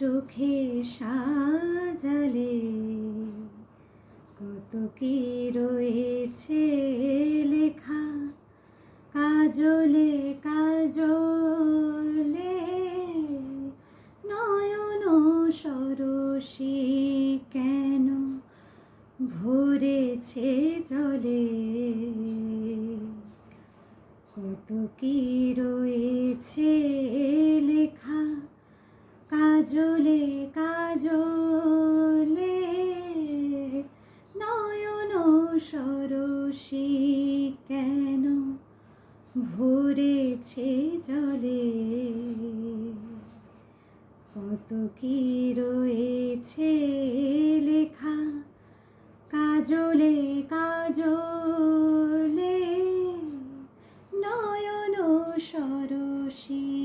চোখে সাজালে কত কি রয়েছে লেখা, কাজলে কাজলে নয়ন সরসী কেন ভরেছে জলে, কত কি রয়েছে লেখা, কাজলে কাজলে নয়ন সরসী কেন ভরেছে জলে, কত কি রয়েছে লেখা, কাজলে কাজলে নয়ন সরসী।